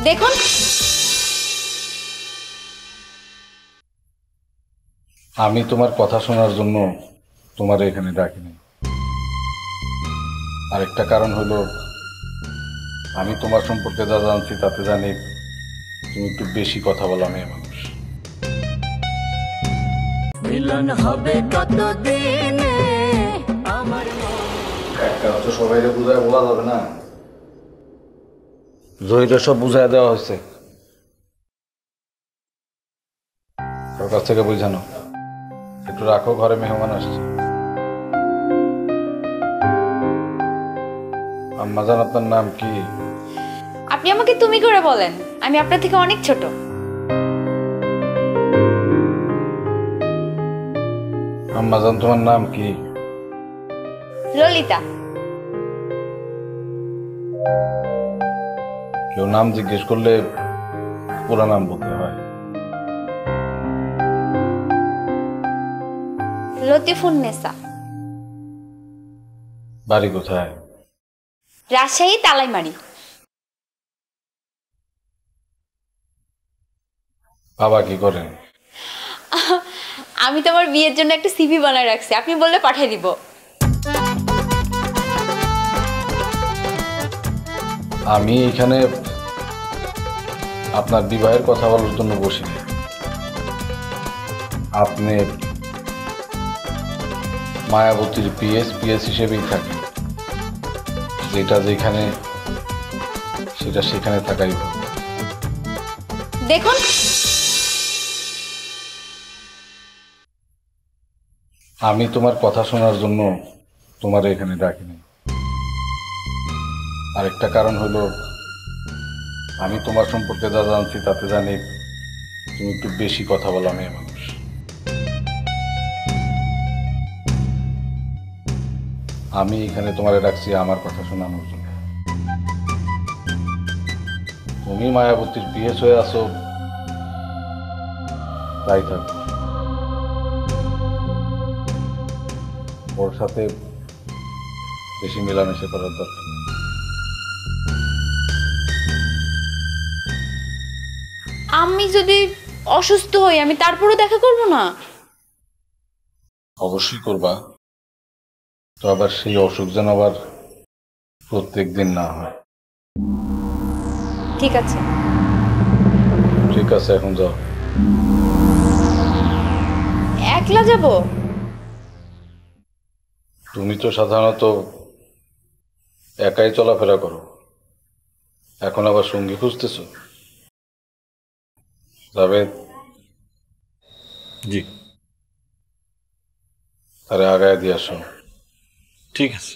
দেখুন, আমি তোমার কথা শোনার জন্য তোমার এখানে ডাকিনি। আরেকটা কারণ হলো, আমি তোমার সম্পর্কে যা জানছি তাতে জানি তুমি একটু বেশি কথা বলা মেয়ে মানুষ। মিলন হবে কতদিনে আমার একটা তো সবাইরে বুঝায় বলা যাবে না। জহিরে সব বুঝায় দেওয়া হয়েছে, তোর কাছ থেকে বুঝানো। একটু রাখো, ঘরে মেহমান আসছে। আম্মা জান, আপনার নাম কি? আপনি আমাকে তুমি করে বলেন, আমি আপনার থেকে অনেক ছোট। আম্মা জান, তোমার নাম কি? ললিতা। কেউ নাম জিজ্ঞেস করলে পুরো নাম বলতে হয়। লতিফুন্নেসা। বাড়ি কোথায়? রাজশাহী, তালাইমারি। বাবা কি করেন? আমি তোমার বিয়ের জন্য একটা সিভি বানায় রাখছি, আপনি বললে পাঠিয়ে দিব। আমি এখানে আপনার বিবাহের কথা বলার জন্য বসিনি। আপনি মায়াবতীর পিএস হিসেবেই থাকেন। যেটা যেখানে সেটা সেখানে থাকাই ভালো। দেখুন, আমি তোমার কথা শোনার জন্য তোমার এখানে ডাকিনি। আরেকটা কারণ হলো, আমি তোমার সম্পর্কে যা জানছি তাতে জানি তুমি একটু বেশি কথা বলা মেয়ে মানুষ। আমি এখানে তোমারে ডাকছি আমার কথা শোনানোর জন্য। তুমি মায়াবতীর পিএস হয়ে আছো, তাই থাকো। ওর সাথে বেশি মেলামেশা করার দরকার নেই। আমি যদি অসুস্থ হই, আমি তারপরও দেখা করব না? অবশ্যই করবা, তো আবার সেই অসুখ যেন আবার প্রত্যেক দিন না হয়। ঠিক আছে। ঠিক আছে, এখন যাও। একলা যাব? তুমি তো সাধারণত একাই চলাফেরা করো, এখন আবার সঙ্গী খুঁজতেছো? যাবে? জি, তারে আগায় দিয়ে আসো। ঠিক আছে,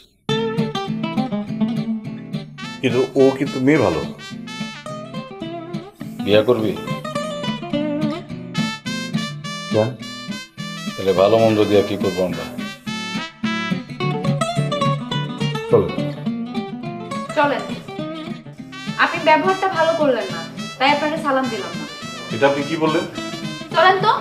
কিন্তু ও কিন্তু মেয়ে ভালো। বিয়া করবি? কেন? তাহলে ভালো মন্দ দিয়া কি করবো আমরা? চলো। চলেন। আপনি ব্যবহারটা ভালো করলেন না, তাই আপনাকে সালাম দিলাম না। এটা আপনি কি বললেন? চলেন তো।